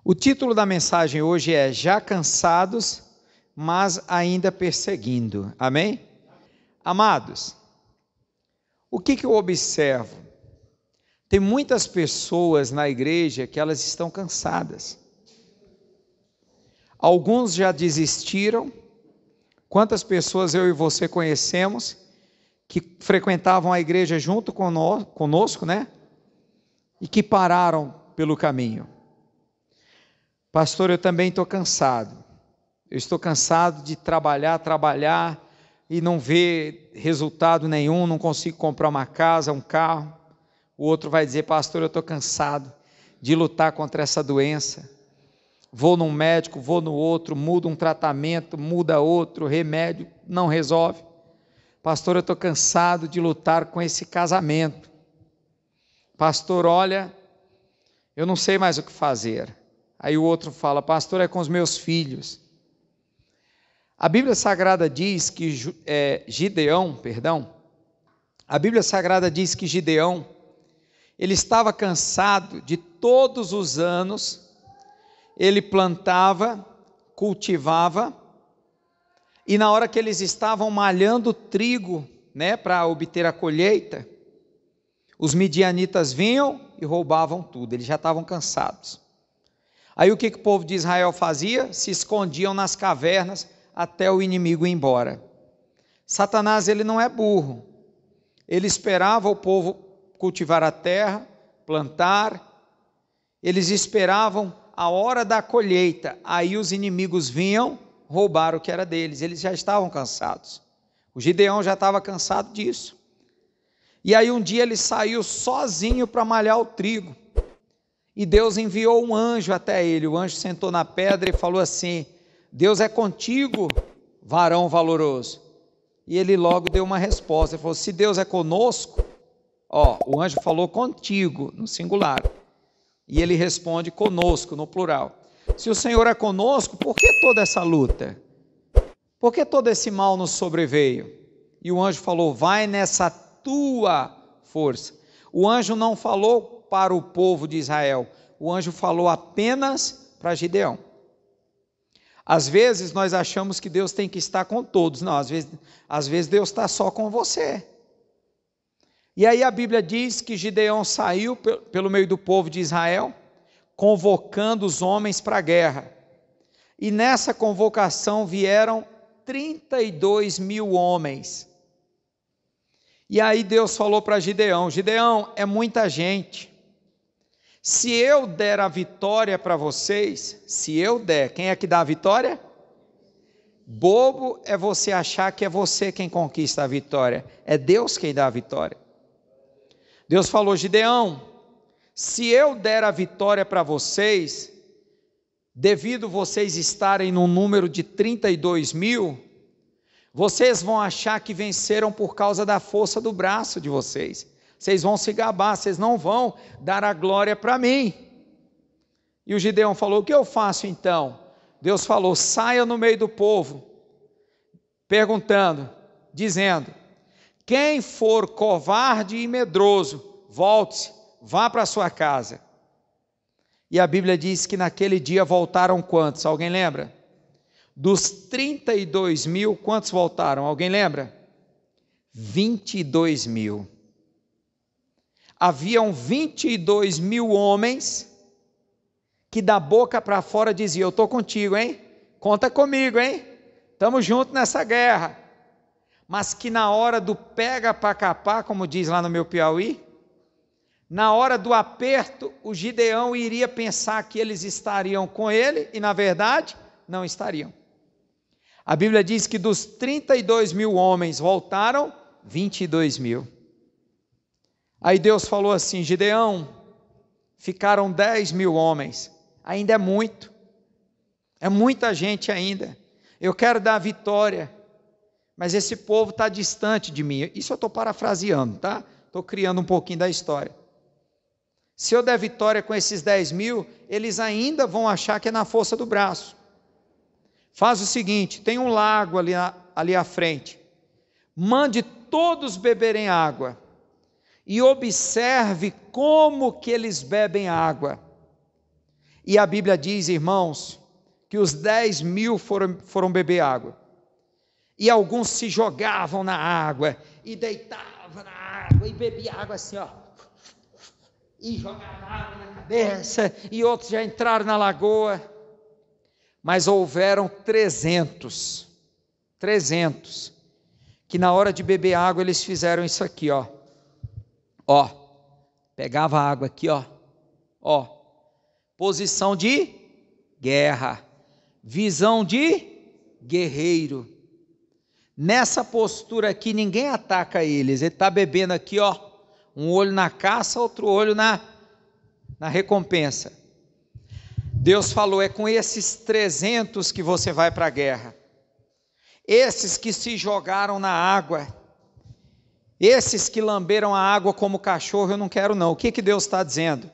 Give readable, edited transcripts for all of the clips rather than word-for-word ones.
O título da mensagem hoje é Já cansados, mas ainda perseguindo. Amém? Amados, o que eu observo? Tem muitas pessoas na igreja que elas estão cansadas. Alguns já desistiram. Quantas pessoas eu e você conhecemos que frequentavam a igreja junto conosco, né? E que pararam pelo caminho. Pastor, eu também estou cansado. Eu estou cansado de trabalhar e não ver resultado nenhum, não consigo comprar uma casa, um carro. O outro vai dizer, pastor, eu estou cansado de lutar contra essa doença. Vou num médico, vou no outro, muda um tratamento, muda outro, remédio, não resolve. Pastor, eu estou cansado de lutar com esse casamento. Pastor, olha, eu não sei mais o que fazer. Aí o outro fala, pastor, é com os meus filhos. A Bíblia Sagrada diz que Gideão, ele estava cansado de todos os anos, ele plantava, cultivava, e na hora que eles estavam malhando trigo, né, para obter a colheita, os midianitas vinham e roubavam tudo, eles já estavam cansados. Aí o que o povo de Israel fazia? Se escondiam nas cavernas até o inimigo ir embora. Satanás, ele não é burro. Ele esperava o povo cultivar a terra, plantar. Eles esperavam a hora da colheita. Aí os inimigos vinham roubar o que era deles. Eles já estavam cansados. O Gideão já estava cansado disso. E aí um dia ele saiu sozinho para malhar o trigo. E Deus enviou um anjo até ele. O anjo sentou na pedra e falou assim, Deus é contigo, varão valoroso. E ele logo deu uma resposta. Ele falou, se Deus é conosco, o anjo falou contigo, no singular. E ele responde conosco, no plural. Se o Senhor é conosco, por que toda essa luta? Por que todo esse mal nos sobreveio? E o anjo falou, vai nessa tua força. O anjo não falou para o povo de Israel, o anjo falou apenas para Gideão. Às vezes nós achamos que Deus tem que estar com todos, não, às vezes Deus está só com você. E aí a Bíblia diz que Gideão saiu pelo meio do povo de Israel, convocando os homens para a guerra, e nessa convocação vieram 32 mil homens, e aí Deus falou para Gideão, Gideão, é muita gente, se eu der a vitória para vocês, quem é que dá a vitória? Bobo é você achar que é você quem conquista a vitória, é Deus quem dá a vitória. Deus falou, Gideão, se eu der a vitória para vocês, devido vocês estarem no número de 32 mil, vocês vão achar que venceram por causa da força do braço de vocês. Vocês vão se gabar, vocês não vão dar a glória para mim. E o Gideão falou, o que eu faço então? Deus falou, saia no meio do povo, dizendo, quem for covarde e medroso, volte-se, vá para a sua casa. E a Bíblia diz que naquele dia voltaram quantos? Alguém lembra? Dos 32 mil, quantos voltaram? Alguém lembra? 22 mil. Haviam 22 mil homens que da boca para fora diziam, eu estou contigo, hein? Conta comigo, hein? Estamos juntos nessa guerra. Mas que na hora do pega para capar, como diz lá no meu Piauí, na hora do aperto, o Gideão iria pensar que eles estariam com ele, e na verdade, não estariam. A Bíblia diz que dos 32 mil homens voltaram 22 mil. Aí Deus falou assim, Gideão, ficaram 10 mil homens, ainda é muito, é muita gente ainda, eu quero dar a vitória, mas esse povo está distante de mim, isso eu estou parafraseando, tá? Estou criando um pouquinho da história. Se eu der vitória com esses 10 mil, eles ainda vão achar que é na força do braço. Faz o seguinte, tem um lago ali à frente, mande todos beberem água, e observe como que eles bebem água. E a Bíblia diz, irmãos, que os 10.000 foram beber água. E alguns se jogavam na água, e deitavam na água, e bebiam água assim, ó. E jogavam água na cabeça, e outros já entraram na lagoa. Mas houveram 300, que na hora de beber água eles fizeram isso aqui, ó. Ó, pegava a água aqui, ó. Ó, posição de guerra, visão de guerreiro. Nessa postura aqui ninguém ataca eles, ele está bebendo aqui, ó, um olho na caça, outro olho na recompensa. Deus falou, é com esses 300 que você vai para a guerra. Esses que se jogaram na água, esses que lamberam a água como cachorro, eu não quero não. O que Deus está dizendo?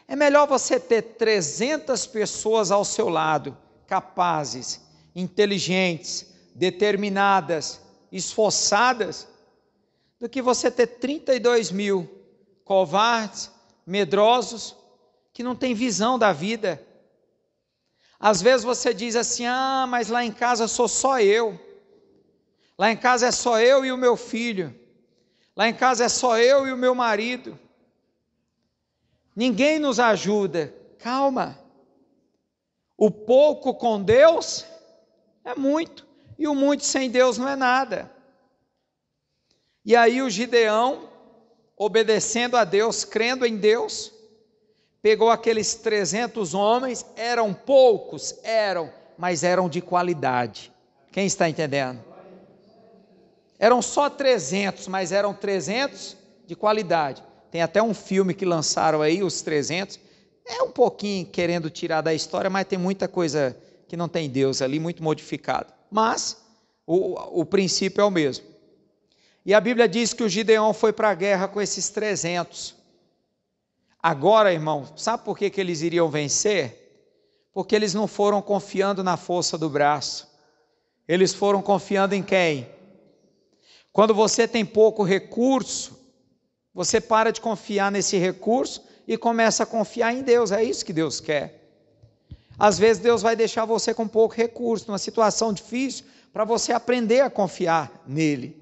É melhor você ter 300 pessoas ao seu lado, capazes, inteligentes, determinadas, esforçadas, do que você ter 32.000 covardes, medrosos, que não tem visão da vida. Às vezes você diz assim, mas lá em casa sou só eu, lá em casa é só eu e o meu filho, lá em casa é só eu e o meu marido, ninguém nos ajuda. Calma, o pouco com Deus é muito, e o muito sem Deus não é nada. E aí o Gideão, obedecendo a Deus, crendo em Deus, pegou aqueles 300 homens, eram poucos, mas eram de qualidade. Quem está entendendo? Eram só 300, mas eram 300 de qualidade. Tem até um filme que lançaram aí, os 300, é um pouquinho querendo tirar da história, mas tem muita coisa que não tem Deus ali, muito modificado. Mas o princípio é o mesmo. E a Bíblia diz que o Gideão foi para a guerra com esses 300. Agora, irmão, sabe por que eles iriam vencer? Porque eles não foram confiando na força do braço. Eles foram confiando em quem? Quando você tem pouco recurso, você para de confiar nesse recurso e começa a confiar em Deus. É isso que Deus quer. Às vezes Deus vai deixar você com pouco recurso, numa situação difícil, para você aprender a confiar nele.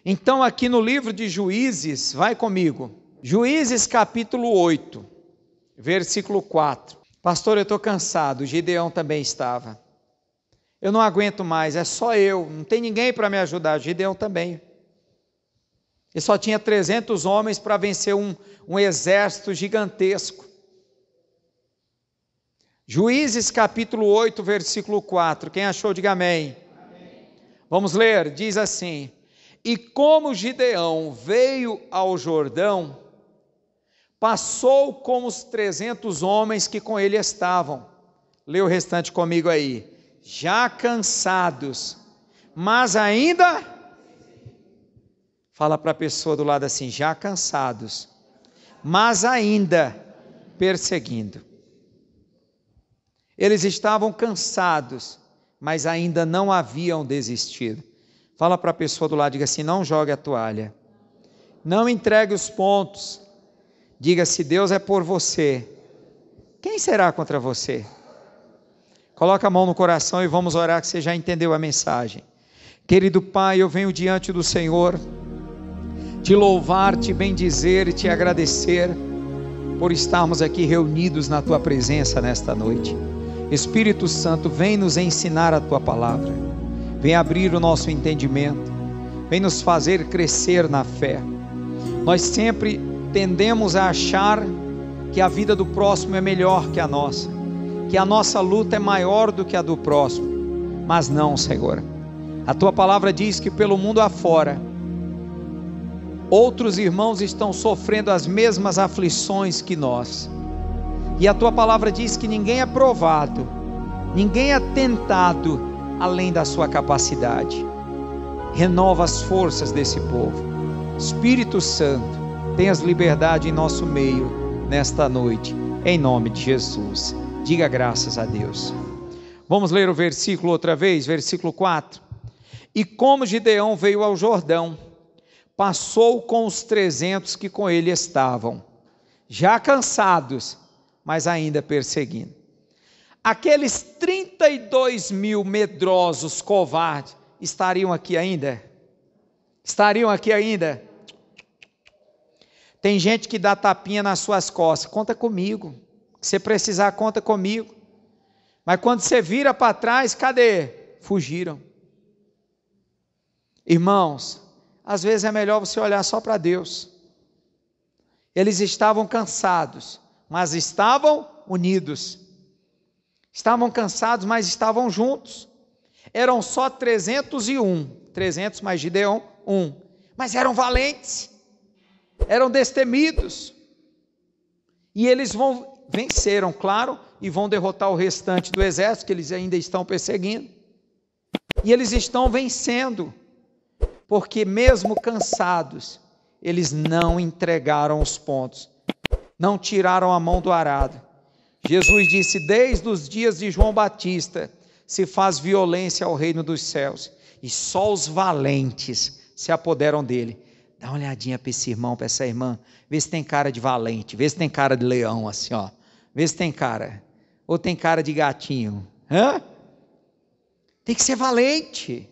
Então aqui no livro de Juízes, vai comigo, Juízes capítulo 8, versículo 4. Pastor, eu estou cansado, Gideão também estava. Eu não aguento mais, é só eu, não tem ninguém para me ajudar. Gideão também. Ele só tinha 300 homens para vencer um exército gigantesco. Juízes capítulo 8, versículo 4. Quem achou, diga amém. Amém. Vamos ler, diz assim: e como Gideão veio ao Jordão, passou com os 300 homens que com ele estavam. Lê o restante comigo aí. Já cansados, mas ainda, fala para a pessoa do lado assim, já cansados, mas ainda perseguindo. Eles estavam cansados, mas ainda não haviam desistido. Fala para a pessoa do lado, diga assim, não jogue a toalha, não entregue os pontos, diga, se Deus é por você, quem será contra você? Coloca a mão no coração e vamos orar, que você já entendeu a mensagem. Querido Pai, eu venho diante do Senhor, te louvar, te bendizer e te agradecer, por estarmos aqui reunidos na Tua presença nesta noite. Espírito Santo, vem nos ensinar a Tua palavra, vem abrir o nosso entendimento, vem nos fazer crescer na fé. Nós sempre tendemos a achar que a vida do próximo é melhor que a nossa, que a nossa luta é maior do que a do próximo, mas não, Senhor. A Tua palavra diz que pelo mundo afora, outros irmãos estão sofrendo as mesmas aflições que nós, e a Tua palavra diz que ninguém é provado, ninguém é tentado além da sua capacidade. Renova as forças desse povo. Espírito Santo, tenhas liberdade em nosso meio nesta noite, em nome de Jesus. Diga graças a Deus. Vamos ler o versículo outra vez, versículo 4. E como Gideão veio ao Jordão, passou com os 300 que com ele estavam, já cansados, mas ainda perseguindo. Aqueles 32 mil medrosos, covardes, estariam aqui ainda? Estariam aqui ainda? Tem gente que dá tapinha nas suas costas, conta comigo, se precisar conta comigo, mas quando você vira para trás, cadê? Fugiram. Irmãos, às vezes é melhor você olhar só para Deus. Eles estavam cansados, mas estavam unidos. Estavam cansados, mas estavam juntos. Eram só 301, 300 mais Gideão, 1. Mas eram valentes, eram destemidos. E eles venceram, claro, e vão derrotar o restante do exército, que eles ainda estão perseguindo. E eles estão vencendo, porque mesmo cansados, eles não entregaram os pontos, não tiraram a mão do arado. Jesus disse: desde os dias de João Batista se faz violência ao reino dos céus, e só os valentes se apoderam dele. Dá uma olhadinha para esse irmão, para essa irmã, vê se tem cara de valente, vê se tem cara de leão assim, ó. Vê se tem cara, ou tem cara de gatinho. Hã? Tem que ser valente.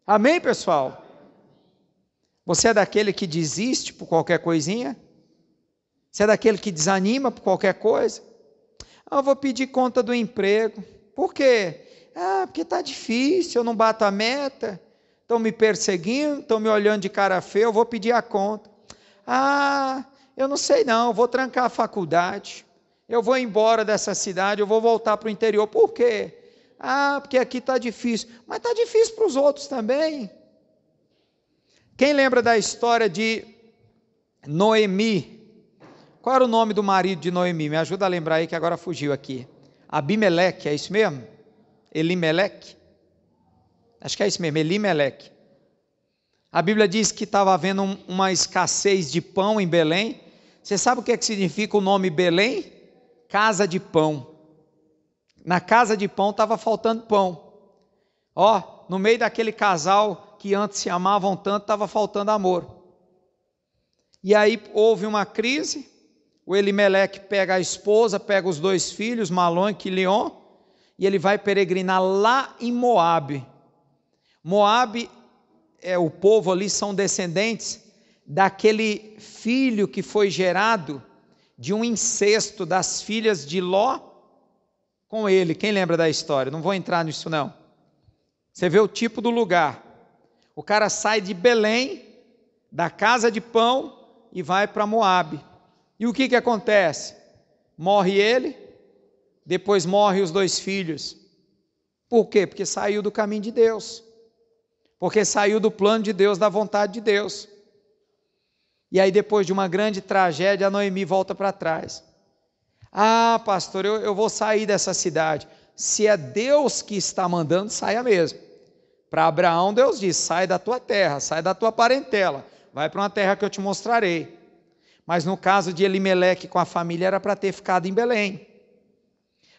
Amém, pessoal? Você é daquele que desiste por qualquer coisinha? Você é daquele que desanima por qualquer coisa? Eu vou pedir conta do emprego. Por quê? Porque está difícil, eu não bato a meta, estão me perseguindo, estão me olhando de cara feia, eu vou pedir a conta. Eu não sei não, eu vou trancar a faculdade, eu vou embora dessa cidade, eu vou voltar para o interior. Por quê? Porque aqui está difícil. Mas está difícil para os outros também. Quem lembra da história de Noemi? Qual era o nome do marido de Noemi? Me ajuda a lembrar aí, que agora fugiu aqui. Abimeleque, é isso mesmo? Elimeleque? Acho que é isso mesmo, Elimeleque. A Bíblia diz que estava havendo uma escassez de pão em Belém. Você sabe o que significa o nome Belém? Casa de pão. Na casa de pão estava faltando pão. No meio daquele casal que antes se amavam tanto, estava faltando amor. E aí houve uma crise. O Elimeleque pega a esposa, pega os 2 filhos, Malom e Quilion, e ele vai peregrinar lá em Moabe. Moabe, o povo ali são descendentes daquele filho que foi gerado de um incesto das filhas de Ló com ele. Quem lembra da história? Não vou entrar nisso não. Você vê o tipo do lugar. O cara sai de Belém, da casa de pão, e vai para Moabe. E o que acontece? Morre ele, depois morre os 2 filhos. Por quê? Porque saiu do caminho de Deus. Porque saiu do plano de Deus, da vontade de Deus. E aí depois de uma grande tragédia, a Noemi volta para trás. Pastor, eu vou sair dessa cidade. Se é Deus que está mandando, saia mesmo. Para Abraão, Deus disse: sai da tua terra, sai da tua parentela, vai para uma terra que eu te mostrarei. Mas no caso de Elimeleque com a família, era para ter ficado em Belém.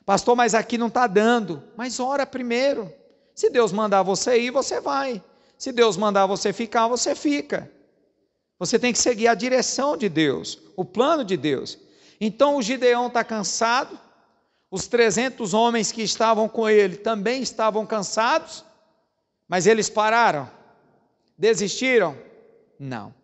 Pastor, mas aqui não está dando. Mas ora primeiro. Se Deus mandar você ir, você vai. Se Deus mandar você ficar, você fica. Você tem que seguir a direção de Deus, o plano de Deus. Então o Gideão está cansado, os 300 homens que estavam com ele também estavam cansados, mas eles pararam? Desistiram? Não.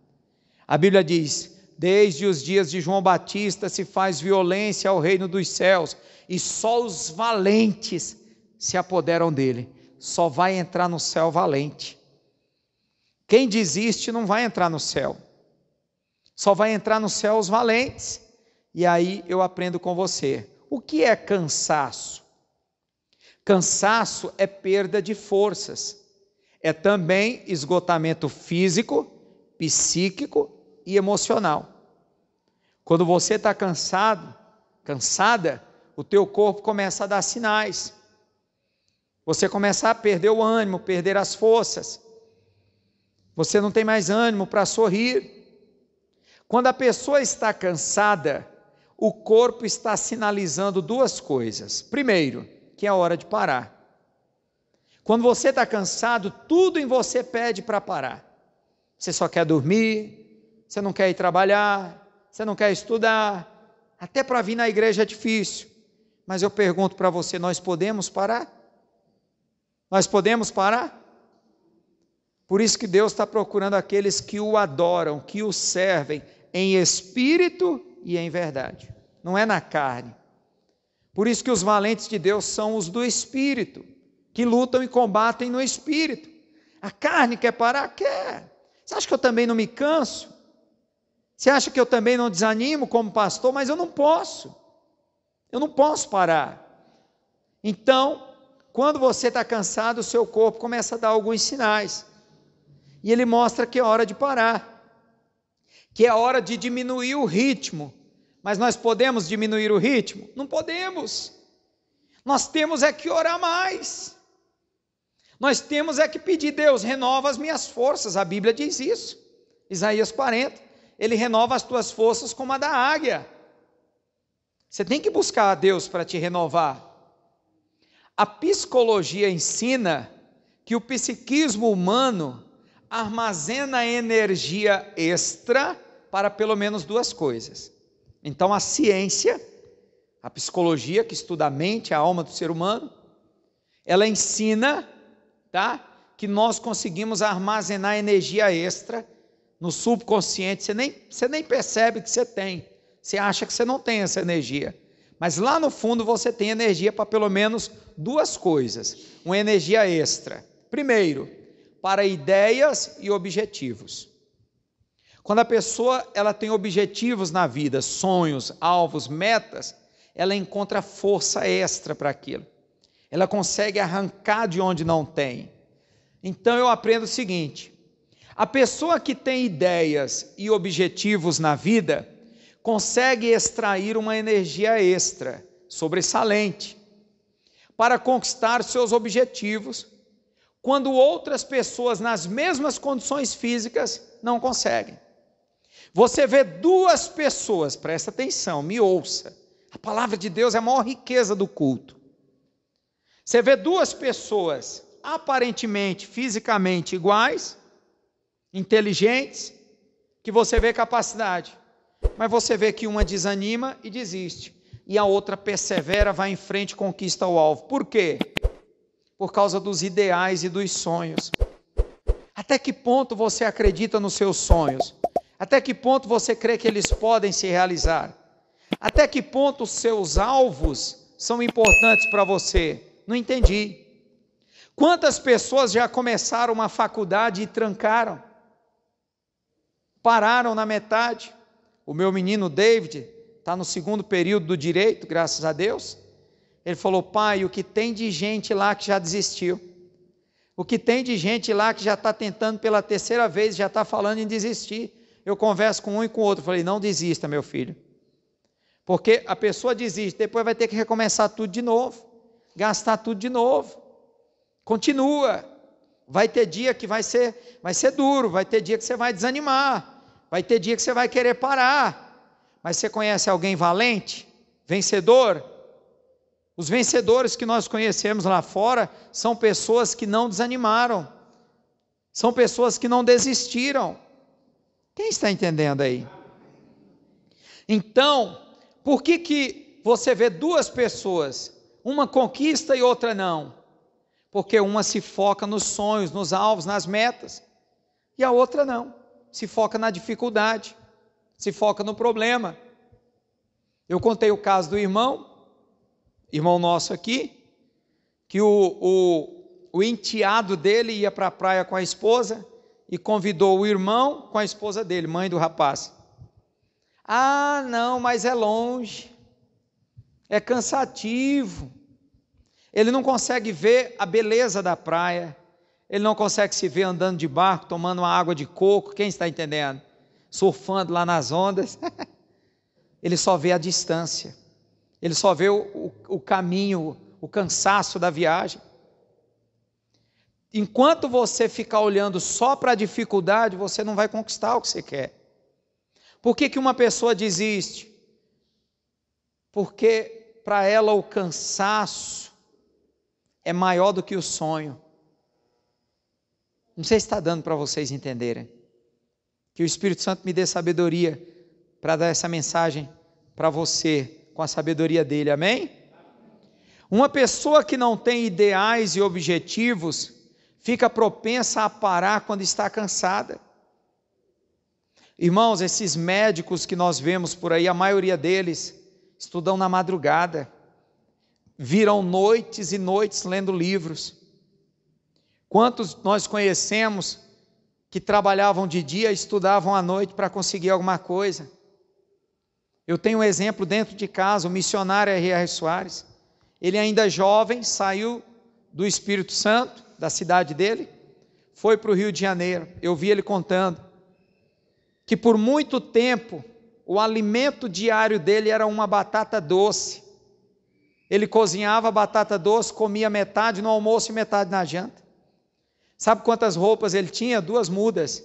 A Bíblia diz: desde os dias de João Batista se faz violência ao reino dos céus, e só os valentes se apoderam dele. Só vai entrar no céu valente. Quem desiste não vai entrar no céu. Só vai entrar no céu os valentes. E aí eu aprendo com você. O que é cansaço? Cansaço é perda de forças. É também esgotamento físico, psíquico e emocional. Quando você está cansado, cansada, o teu corpo começa a dar sinais. Você começa a perder o ânimo, perder as forças. Você não tem mais ânimo para sorrir. Quando a pessoa está cansada, o corpo está sinalizando 2 coisas. Primeiro, que é a hora de parar. Quando você está cansado, tudo em você pede para parar. Você só quer dormir, você não quer ir trabalhar, você não quer estudar. Até para vir na igreja é difícil. Mas eu pergunto para você, nós podemos parar? Nós podemos parar? Por isso que Deus está procurando aqueles que o adoram, que o servem em espírito e em verdade. Não é na carne. Por isso que os valentes de Deus são os do espírito, que lutam e combatem no espírito. A carne quer parar? Quer. Você acha que eu também não me canso? Você acha que eu também não desanimo como pastor? Mas eu não posso. Eu não posso parar. Então, quando você está cansado, o seu corpo começa a dar alguns sinais. E ele mostra que é hora de parar, que é hora de diminuir o ritmo. Mas nós podemos diminuir o ritmo? Não podemos. Nós temos é que orar mais. Nós temos é que pedir, Deus, renova as minhas forças. A Bíblia diz isso. Isaías 40. Ele renova as tuas forças como a da águia. Você tem que buscar a Deus para te renovar. A psicologia ensina que o psiquismo humano armazena energia extra para pelo menos duas coisas. Então a ciência, a psicologia que estuda a mente, a alma do ser humano, ela ensina, que nós conseguimos armazenar energia extra no subconsciente. Você nem percebe que você tem. Você acha que você não tem essa energia. Mas lá no fundo você tem energia para pelo menos duas coisas. Uma energia extra. Primeiro, para ideias e objetivos. Quando a pessoa ela tem objetivos na vida, sonhos, alvos, metas, ela encontra força extra para aquilo. Ela consegue arrancar de onde não tem. Então eu aprendo o seguinte: a pessoa que tem ideias e objetivos na vida, consegue extrair uma energia extra, sobressalente, para conquistar seus objetivos, quando outras pessoas nas mesmas condições físicas não conseguem. Você vê duas pessoas, presta atenção, me ouça, a palavra de Deus é a maior riqueza do culto. Você vê duas pessoas aparentemente, fisicamente iguais, inteligentes, que você vê capacidade, mas você vê que uma desanima e desiste, e a outra persevera, vai em frente e conquista o alvo. Por quê? Por causa dos ideais e dos sonhos. Até que ponto você acredita nos seus sonhos? Até que ponto você crê que eles podem se realizar? Até que ponto os seus alvos são importantes para você? Não entendi. Quantas pessoas já começaram uma faculdade e trancaram? Pararam na metade? O meu menino David está no segundo período do direito, graças a Deus. Ele falou: pai, o que tem de gente lá que já desistiu? O que tem de gente lá que já está tentando pela terceira vez, já está falando em desistir? Eu converso com um e com o outro, falei: não desista, meu filho. Porque a pessoa desiste, depois vai ter que recomeçar tudo de novo, gastar tudo de novo. Continua. Vai ter dia que vai ser duro, vai ter dia que você vai desanimar, vai ter dia que você vai querer parar. Mas você conhece alguém valente, vencedor? Os vencedores que nós conhecemos lá fora são pessoas que não desanimaram, são pessoas que não desistiram. Quem está entendendo aí? Então, por que você vê duas pessoas, uma conquista e outra não? Porque uma se foca nos sonhos, nos alvos, nas metas, e a outra não, se foca na dificuldade, se foca no problema. Eu contei o caso do irmão nosso aqui, que o enteado dele ia para a praia com a esposa e convidou o irmão com a esposa dele, mãe do rapaz. Ah, não, mas é longe, é cansativo, ele não consegue ver a beleza da praia, ele não consegue se ver andando de barco, tomando uma água de coco, quem está entendendo? Surfando lá nas ondas, ele só vê a distância. Ele só vê o caminho, o cansaço da viagem. Enquanto você ficar olhando só para a dificuldade, você não vai conquistar o que você quer. Por que uma pessoa desiste? Porque para ela o cansaço é maior do que o sonho. Não sei se está dando para vocês entenderem. Que o Espírito Santo me dê sabedoria para dar essa mensagem para você com a sabedoria dele, amém? Uma pessoa que não tem ideais e objetivos fica propensa a parar quando está cansada. Irmãos, esses médicos que nós vemos por aí, a maioria deles estudam na madrugada, viram noites e noites lendo livros. Quantos nós conhecemos que trabalhavam de dia e estudavam à noite para conseguir alguma coisa? Eu tenho um exemplo dentro de casa, o missionário R.R. Soares. Ele ainda jovem, saiu do Espírito Santo, da cidade dele, foi para o Rio de Janeiro. Eu vi ele contando que por muito tempo o alimento diário dele era uma batata doce. Ele cozinhava batata doce, comia metade no almoço e metade na janta. Sabe quantas roupas ele tinha? 2 mudas.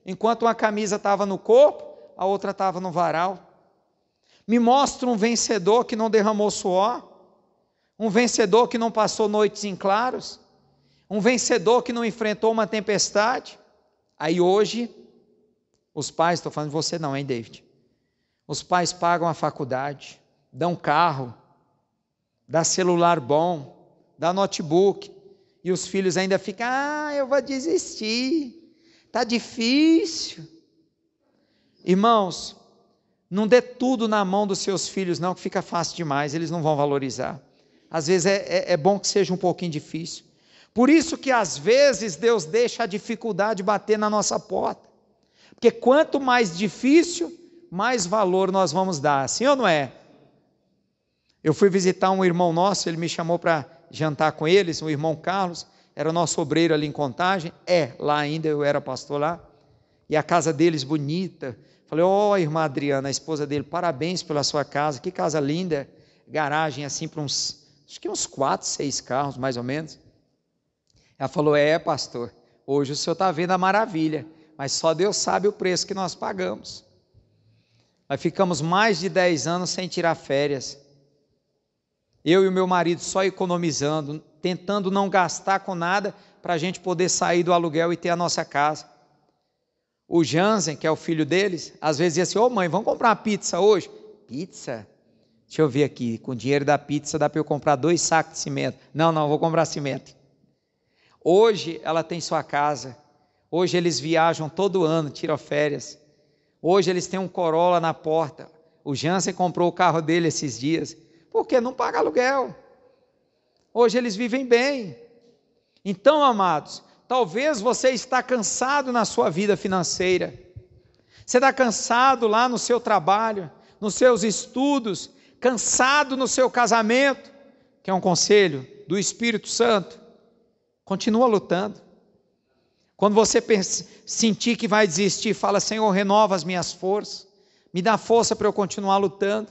Enquanto uma camisa estava no corpo, a outra estava no varal. Me mostra um vencedor que não derramou suor, um vencedor que não passou noites em claros, um vencedor que não enfrentou uma tempestade. Aí hoje, os pais, estou falando de você não, hein, David? Os pais pagam a faculdade, dão carro, dá celular bom, dá notebook, e os filhos ainda ficam, eu vou desistir, está difícil. Irmãos, não dê tudo na mão dos seus filhos não, que fica fácil demais, eles não vão valorizar. Às vezes é bom que seja um pouquinho difícil. Por isso que às vezes Deus deixa a dificuldade bater na nossa porta. Porque quanto mais difícil, mais valor nós vamos dar, sim ou não é? Eu fui visitar um irmão nosso, ele me chamou para jantar com eles, o irmão Carlos, era o nosso obreiro ali em Contagem, lá ainda, eu era pastor lá, e a casa deles bonita. Falei, irmã Adriana, a esposa dele, parabéns pela sua casa, que casa linda, garagem assim para acho que uns 4, 6 carros mais ou menos. Ela falou, pastor, hoje o senhor está vendo a maravilha, mas só Deus sabe o preço que nós pagamos. Nós ficamos mais de 10 anos sem tirar férias, eu e o meu marido só economizando, tentando não gastar com nada, para a gente poder sair do aluguel e ter a nossa casa. O Jansen, que é o filho deles, às vezes dizia assim, mãe, vamos comprar uma pizza hoje? Pizza? Deixa eu ver aqui, com o dinheiro da pizza dá para eu comprar 2 sacos de cimento. Não, vou comprar cimento. Hoje ela tem sua casa, hoje eles viajam todo ano, tiram férias. Hoje eles têm um Corolla na porta. O Jansen comprou o carro dele esses dias, porque não paga aluguel. Hoje eles vivem bem. Então, amados, talvez você está cansado na sua vida financeira. Você está cansado lá no seu trabalho, nos seus estudos, cansado no seu casamento, que é um conselho do Espírito Santo. Continua lutando. Quando você sentir que vai desistir, fala, Senhor, renova as minhas forças, me dá força para eu continuar lutando.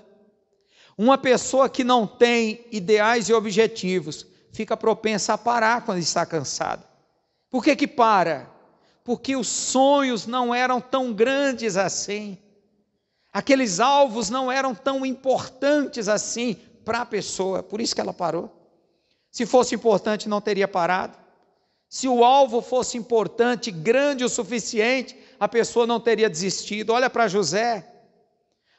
Uma pessoa que não tem ideais e objetivos, fica propensa a parar quando está cansada. Por que para? Porque os sonhos não eram tão grandes assim, aqueles alvos não eram tão importantes assim para a pessoa, por isso que ela parou. Se fosse importante não teria parado. Se o alvo fosse importante, grande o suficiente, a pessoa não teria desistido. Olha para José,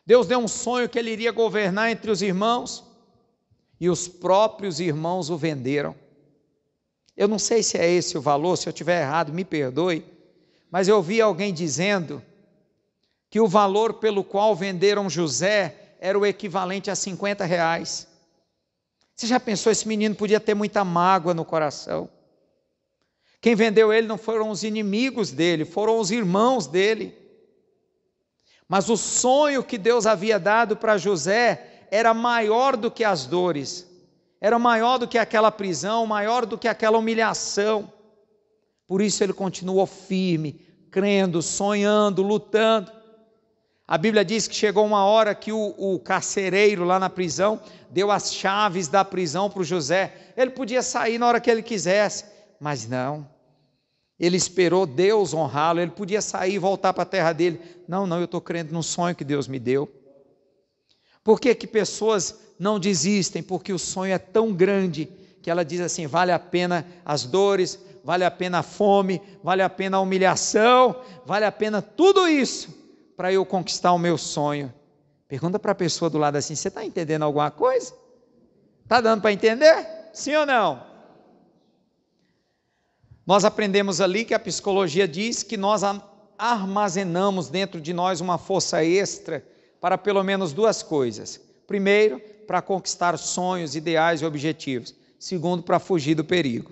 Deus deu um sonho que ele iria governar entre os irmãos, e os próprios irmãos o venderam. Eu não sei se é esse o valor, se eu estiver errado, me perdoe, mas eu vi alguém dizendo que o valor pelo qual venderam José era o equivalente a R$50. Você já pensou, esse menino podia ter muita mágoa no coração. Quem vendeu ele não foram os inimigos dele, foram os irmãos dele. Mas o sonho que Deus havia dado para José era maior do que as dores, era maior do que aquela prisão, maior do que aquela humilhação. Por isso ele continuou firme, crendo, sonhando, lutando. A Bíblia diz que chegou uma hora que o carcereiro lá na prisão deu as chaves da prisão para o José. Ele podia sair na hora que ele quisesse, mas não. Ele esperou Deus honrá-lo, ele podia sair e voltar para a terra dele. Não, eu estou crendo no sonho que Deus me deu. Por que pessoas não desistem? Porque o sonho é tão grande que ela diz assim, vale a pena as dores, vale a pena a fome, vale a pena a humilhação, vale a pena tudo isso para eu conquistar o meu sonho. Pergunta para a pessoa do lado assim: você está entendendo alguma coisa? Está dando para entender? Sim ou não? Nós aprendemos ali que a psicologia diz que nós armazenamos dentro de nós uma força extra para pelo menos duas coisas. Primeiro, para conquistar sonhos, ideais e objetivos. Segundo, para fugir do perigo.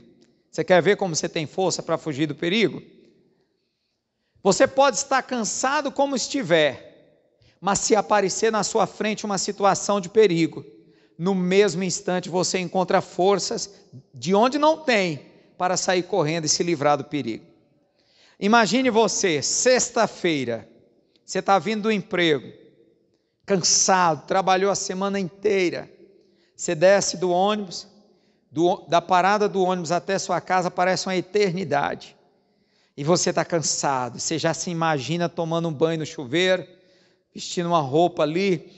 Você quer ver como você tem força para fugir do perigo? Você pode estar cansado como estiver, mas se aparecer na sua frente uma situação de perigo, no mesmo instante você encontra forças de onde não tem para sair correndo e se livrar do perigo. Imagine você, sexta-feira, você está vindo do emprego, cansado, trabalhou a semana inteira, você desce do ônibus, da parada do ônibus até sua casa parece uma eternidade, e você está cansado, você já se imagina tomando um banho no chuveiro, vestindo uma roupa ali,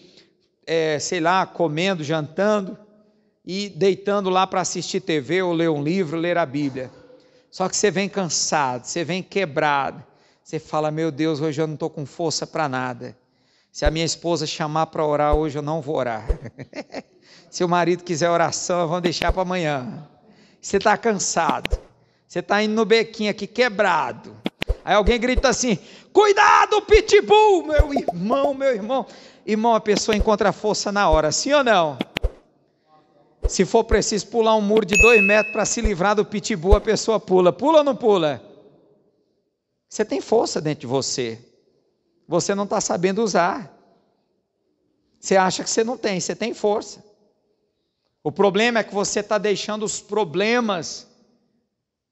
sei lá, comendo, jantando, e deitando lá para assistir TV, ou ler um livro, ler a Bíblia. Só que você vem cansado, você vem quebrado, você fala: meu Deus, hoje eu não estou com força para nada. Se a minha esposa chamar para orar hoje, eu não vou orar. Se o marido quiser oração, vamos deixar para amanhã. Você está cansado, você está indo no bequinho aqui quebrado. Aí alguém grita assim: cuidado, pitbull, meu irmão. Irmão, a pessoa encontra força na hora, sim ou não? Se for preciso pular um muro de 2 metros para se livrar do pitbull, a pessoa pula. Pula ou não pula? Você tem força dentro de você. Você não está sabendo usar. Você acha que você não tem, você tem força. O problema é que você está deixando os problemas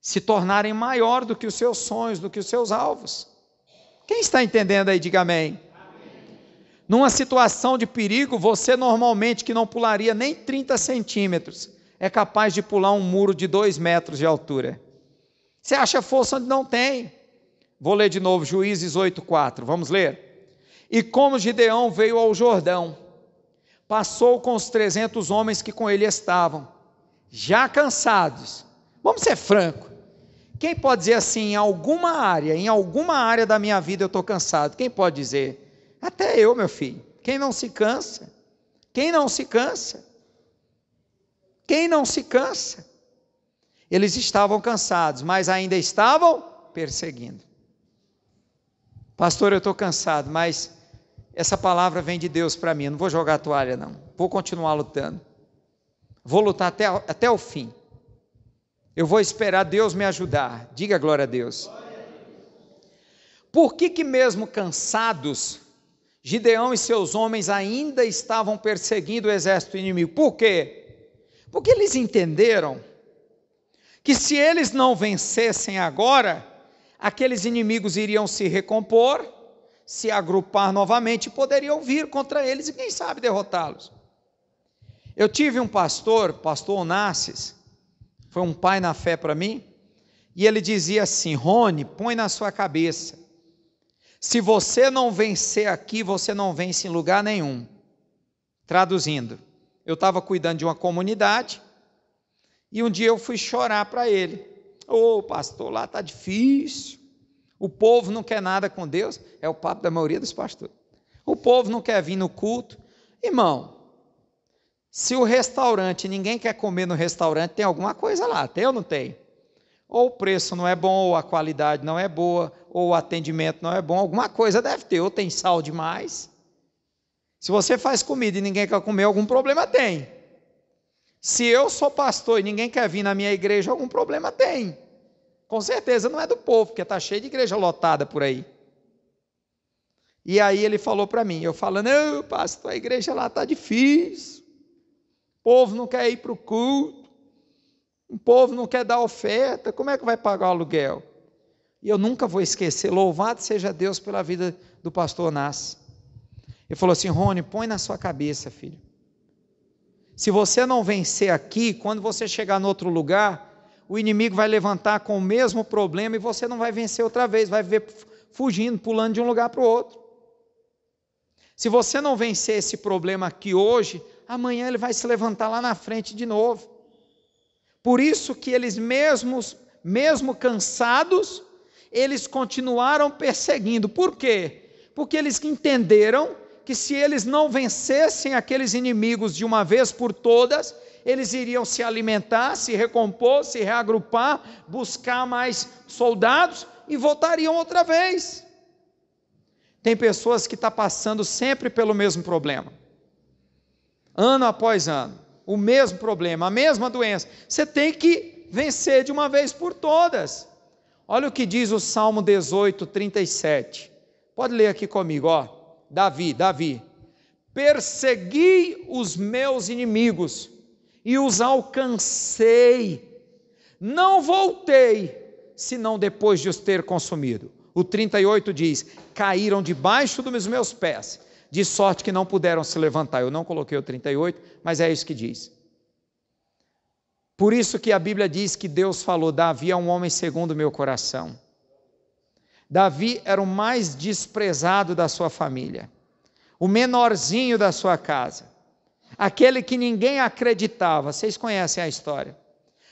se tornarem maior do que os seus sonhos, do que os seus alvos. Quem está entendendo aí, diga amém. Numa situação de perigo, você normalmente que não pularia nem 30 centímetros, é capaz de pular um muro de 2 metros de altura. Você acha força onde não tem. Vou ler de novo, Juízes 8:4, vamos ler. E como Gideão veio ao Jordão, passou com os 300 homens que com ele estavam, já cansados. Vamos ser franco. Quem pode dizer assim, em alguma área da minha vida eu estou cansado? Quem pode dizer? Até eu, meu filho. Quem não se cansa? Quem não se cansa? Quem não se cansa? Eles estavam cansados, mas ainda estavam perseguindo. Pastor, eu estou cansado, mas essa palavra vem de Deus para mim. Eu não vou jogar a toalha, não. Vou continuar lutando. Vou lutar até o fim. Eu vou esperar Deus me ajudar. Diga glória a Deus. Por que mesmo cansados, Gideão e seus homens ainda estavam perseguindo o exército inimigo? Por quê? Porque eles entenderam que se eles não vencessem agora, aqueles inimigos iriam se recompor, se agrupar novamente e poderiam vir contra eles e quem sabe derrotá-los. Eu tive um pastor Onassis, foi um pai na fé para mim, e ele dizia assim: Rony, põe na sua cabeça, se você não vencer aqui, você não vence em lugar nenhum. Traduzindo, eu estava cuidando de uma comunidade, e um dia eu fui chorar para ele. Pastor, lá está difícil, o povo não quer nada com Deus, é o papo da maioria dos pastores. O povo não quer vir no culto. Irmão, se o restaurante, ninguém quer comer no restaurante, tem alguma coisa lá, tem ou não tem? Ou o preço não é bom, ou a qualidade não é boa, ou o atendimento não é bom, alguma coisa deve ter, ou tem sal demais. Se você faz comida e ninguém quer comer, algum problema tem. Se eu sou pastor e ninguém quer vir na minha igreja, algum problema tem. Com certeza não é do povo, porque está cheio de igreja lotada por aí. E aí ele falou para mim, eu falando: não, pastor, a igreja lá está difícil, o povo não quer ir para o culto, o povo não quer dar oferta, como é que vai pagar o aluguel? E eu nunca vou esquecer, louvado seja Deus pela vida do pastor Onassis. Ele falou assim: Rony, põe na sua cabeça, filho, se você não vencer aqui, quando você chegar no outro lugar, o inimigo vai levantar com o mesmo problema e você não vai vencer outra vez, vai ver fugindo, pulando de um lugar para o outro. Se você não vencer esse problema aqui hoje, amanhã ele vai se levantar lá na frente de novo. Por isso que eles mesmo cansados, eles continuaram perseguindo. Por quê? Porque eles entenderam que se eles não vencessem aqueles inimigos de uma vez por todas, eles iriam se alimentar, se recompor, se reagrupar, buscar mais soldados e voltariam outra vez. Tem pessoas que estão passando sempre pelo mesmo problema, ano após ano, o mesmo problema, a mesma doença. Você tem que vencer de uma vez por todas. Olha o que diz o Salmo 18, 37. Pode ler aqui comigo, ó. Davi. Persegui os meus inimigos e os alcancei. Não voltei, senão depois de os ter consumido. O 38 diz, caíram debaixo dos meus pés, de sorte que não puderam se levantar. Eu não coloquei o 38, mas é isso que diz. Por isso que a Bíblia diz que Deus falou, Davi é um homem segundo o meu coração. Davi era o mais desprezado da sua família, o menorzinho da sua casa, aquele que ninguém acreditava. Vocês conhecem a história.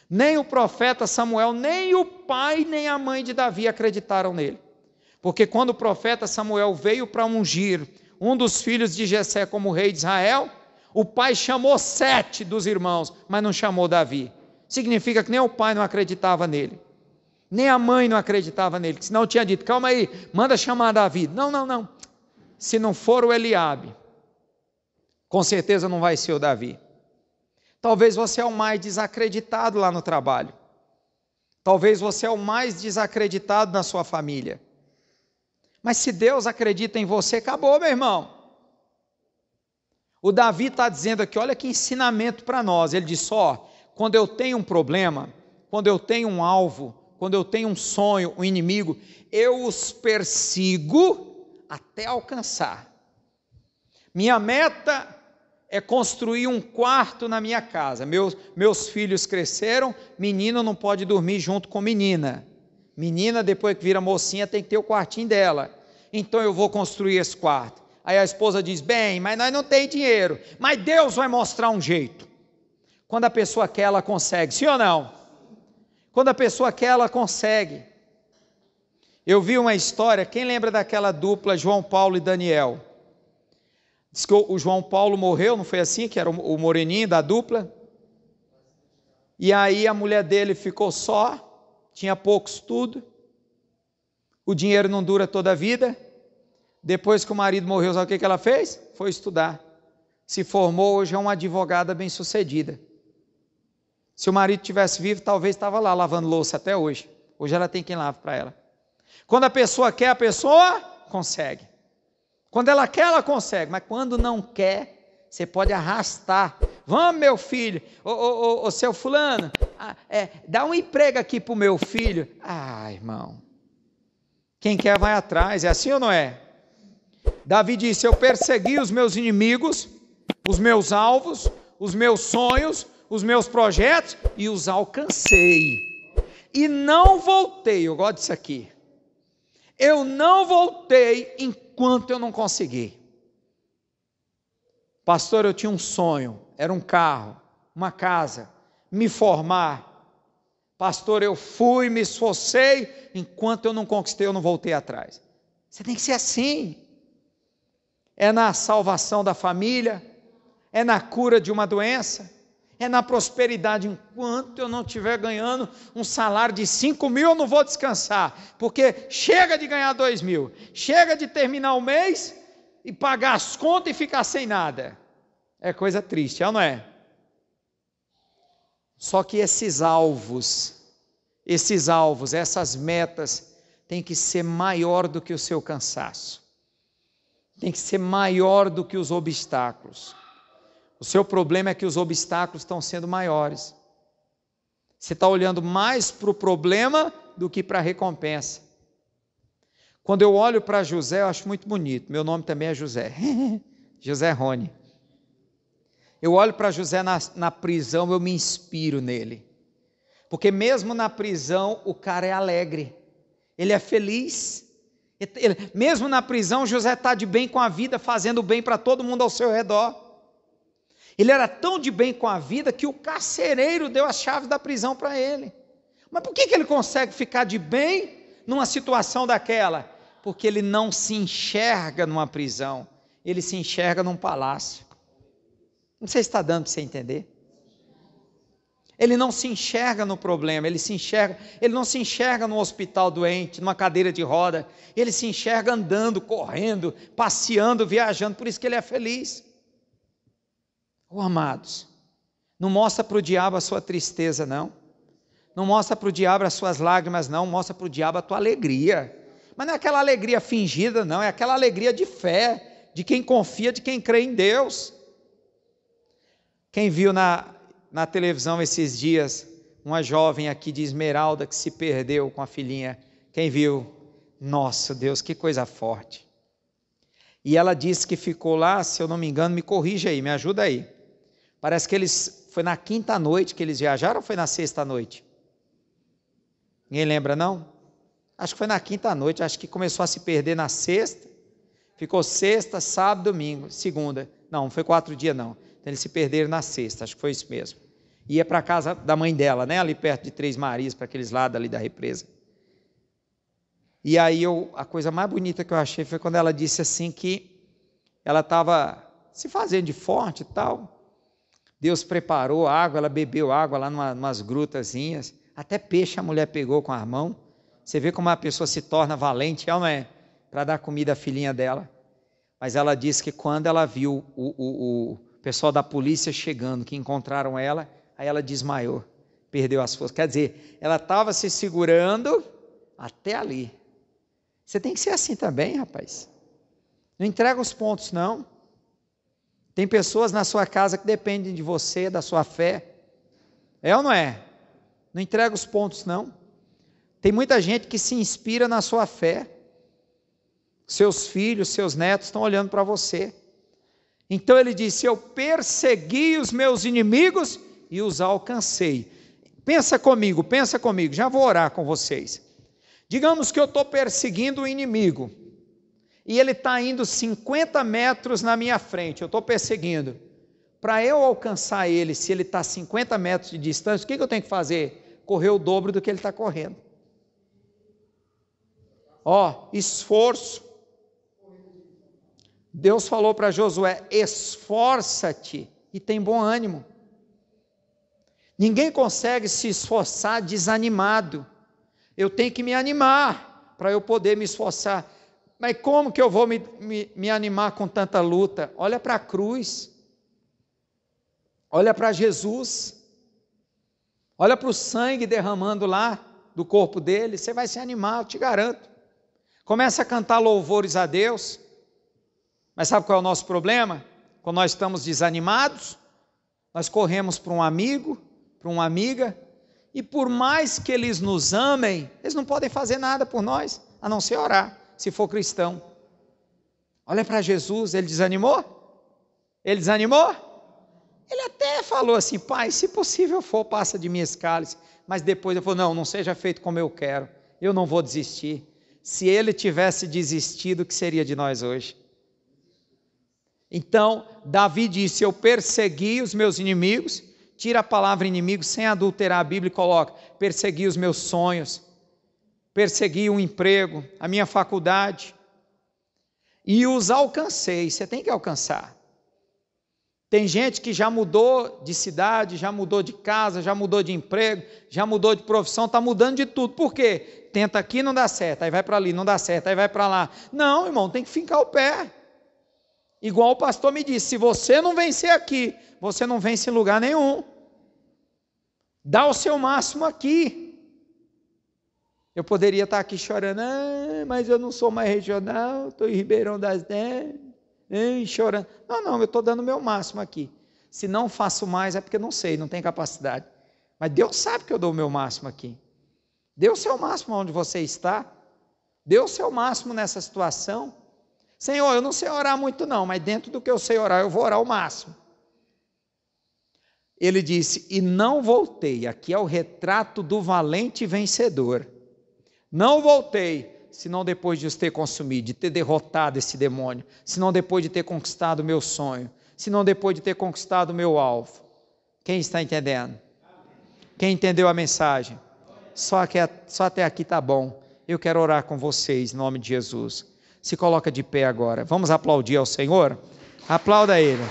Nem o profeta Samuel, nem o pai, nem a mãe de Davi acreditaram nele. Porque quando o profeta Samuel veio para ungir um dos filhos de Jessé como rei de Israel, o pai chamou 7 dos irmãos, mas não chamou Davi. Significa que nem o pai não acreditava nele, nem a mãe não acreditava nele, senão tinha dito, calma aí, manda chamar Davi. Não. Se não for o Eliabe, com certeza não vai ser o Davi. Talvez você é o mais desacreditado lá no trabalho. Talvez você é o mais desacreditado na sua família. Mas se Deus acredita em você, acabou, meu irmão. O Davi está dizendo aqui, olha que ensinamento para nós. Ele diz, quando eu tenho um problema, quando eu tenho um alvo, quando eu tenho um sonho, um inimigo, eu os persigo até alcançar. Minha meta é construir um quarto na minha casa. Meus filhos cresceram, menino não pode dormir junto com menina. Menina, depois que vira mocinha, tem que ter o quartinho dela. Então eu vou construir esse quarto. Aí a esposa diz, bem, mas nós não temos dinheiro. Mas Deus vai mostrar um jeito. Quando a pessoa quer, ela consegue. Sim ou não? Quando a pessoa quer, ela consegue. Eu vi uma história, quem lembra daquela dupla João Paulo e Daniel? Diz que o João Paulo morreu, não foi assim? Que era o moreninho da dupla. E aí a mulher dele ficou só, tinha pouco estudo. O dinheiro não dura toda a vida. Depois que o marido morreu, sabe o que ela fez? Foi estudar. Se formou, hoje é uma advogada bem-sucedida. Se o marido tivesse vivo, talvez estava lá lavando louça até hoje. Hoje ela tem quem lava para ela. Quando a pessoa quer, a pessoa consegue. Quando ela quer, ela consegue. Mas quando não quer, você pode arrastar. Vamos, meu filho. Ô seu fulano, dá um emprego aqui para o meu filho. Irmão. Quem quer vai atrás. É assim ou não é? Davi disse, eu persegui os meus inimigos, os meus alvos, os meus sonhos, os meus projetos e os alcancei. E não voltei, eu gosto disso aqui. Eu não voltei enquanto eu não consegui. Pastor, eu tinha um sonho, era um carro, uma casa, me formar. Pastor, eu fui, me esforcei, enquanto eu não conquistei, eu não voltei atrás. Você tem que ser assim. É na salvação da família, é na cura de uma doença, é na prosperidade. Enquanto eu não estiver ganhando um salário de 5 mil, eu não vou descansar, porque chega de ganhar 2 mil, chega de terminar o mês e pagar as contas e ficar sem nada. É coisa triste, não é? Só que esses alvos, essas metas, tem que ser maior do que o seu cansaço, tem que ser maior do que os obstáculos. O seu problema é que os obstáculos estão sendo maiores. Você está olhando mais para o problema do que para a recompensa. Quando eu olho para José, eu acho muito bonito. Meu nome também é José. José Rony. Eu olho para José na prisão, eu me inspiro nele. Porque mesmo na prisão, o cara é alegre. Ele é feliz. Mesmo na prisão, José está de bem com a vida, fazendo bem para todo mundo ao seu redor. Ele era tão de bem com a vida que o carcereiro deu as chaves da prisão para ele. Mas por que ele consegue ficar de bem numa situação daquela? Porque ele não se enxerga numa prisão, ele se enxerga num palácio. Não sei se está dando para você entender. Ele não se enxerga no problema, ele não se enxerga no hospital doente, numa cadeira de roda, ele se enxerga andando, correndo, passeando, viajando, por isso que ele é feliz. Amados, não mostra para o diabo a sua tristeza, não. Não mostra para o diabo as suas lágrimas, não. Mostra para o diabo a tua alegria. Mas não é aquela alegria fingida, não. É aquela alegria de fé, de quem confia, de quem crê em Deus. Quem viu na televisão esses dias, uma jovem aqui de Esmeralda que se perdeu com a filhinha. Quem viu? Nossa Deus, que coisa forte. E ela disse que ficou lá, se eu não me engano, me corrija aí, me ajuda aí. Parece que foi na quinta noite que eles viajaram ou foi na sexta noite? Ninguém lembra não? Acho que foi na quinta noite, acho que começou a se perder na sexta, ficou sexta, sábado, domingo, segunda. Não foi 4 dias não, então eles se perderam na sexta, acho que foi isso mesmo. Ia para a casa da mãe dela, né, ali perto de Três Marias, para aqueles lados ali da represa. E aí a coisa mais bonita que eu achei foi quando ela disse assim que ela estava se fazendo de forte e tal. Deus preparou água, ela bebeu água lá numas grutazinhas, até peixe a mulher pegou com a mão. Você vê como a pessoa se torna valente, ela não é? Para dar comida à filhinha dela. Mas ela disse que quando ela viu o pessoal da polícia chegando, que encontraram ela, aí ela desmaiou, perdeu as forças. Quer dizer, ela estava se segurando até ali. Você tem que ser assim também, rapaz. Não entrega os pontos, não. Tem pessoas na sua casa que dependem de você, da sua fé. É ou não é? Não entrega os pontos, não. Tem muita gente que se inspira na sua fé. Seus filhos, seus netos estão olhando para você. Então ele disse: eu persegui os meus inimigos e os alcancei. Pensa comigo, já vou orar com vocês. Digamos que eu estou perseguindo o inimigo, e ele está indo 50 metros na minha frente, eu estou perseguindo. Para eu alcançar ele, se ele está a 50 metros de distância, o que eu tenho que fazer? Correr o dobro do que ele está correndo. Esforço. Deus falou para Josué: esforça-te e tem bom ânimo. Ninguém consegue se esforçar desanimado. Eu tenho que me animar para eu poder me esforçar. Mas como que eu vou me animar com tanta luta? Olha para a cruz. Olha para Jesus. Olha para o sangue derramando lá do corpo dele. Você vai se animar, eu te garanto. Começa a cantar louvores a Deus. Mas sabe qual é o nosso problema? Quando nós estamos desanimados, nós corremos para um amigo, para uma amiga, e por mais que eles nos amem, eles não podem fazer nada por nós, a não ser orar, se for cristão. Olha para Jesus, ele desanimou? Ele desanimou? Ele até falou assim: Pai, se possível for, passa de mim esse cálice. Mas depois ele falou: não seja feito como eu quero, eu não vou desistir. Se ele tivesse desistido, o que seria de nós hoje? Então, Davi disse: eu persegui os meus inimigos. Tira a palavra inimigo, sem adulterar a Bíblia, e coloca: persegui os meus sonhos, persegui um emprego, a minha faculdade, e os alcancei. Você tem que alcançar. Tem gente que já mudou de cidade, já mudou de casa, já mudou de emprego, já mudou de profissão, está mudando de tudo. Por quê? Tenta aqui, não dá certo, aí vai para ali, não dá certo, aí vai para lá. Não, irmão, tem que fincar o pé. Igual o pastor me disse: se você não vencer aqui, você não vence em lugar nenhum. Dá o seu máximo aqui. Eu poderia estar aqui chorando: mas eu não sou mais regional, estou em Ribeirão das Neves, chorando. Não, eu estou dando o meu máximo aqui. Se não faço mais é porque não sei, não tenho capacidade. Mas Deus sabe que eu dou o meu máximo aqui. Dê o seu máximo onde você está. Dê o seu máximo nessa situação. Senhor, eu não sei orar muito não, mas dentro do que eu sei orar, eu vou orar o máximo. Ele disse: e não voltei. Aqui é o retrato do valente vencedor. Não voltei, senão depois de os ter consumido, de ter derrotado esse demônio, senão depois de ter conquistado o meu sonho, senão depois de ter conquistado o meu alvo. Quem está entendendo? Quem entendeu a mensagem? Só até aqui está bom. Eu quero orar com vocês, em nome de Jesus. se coloca de pé agora. Vamos aplaudir ao Senhor? Aplauda Ele.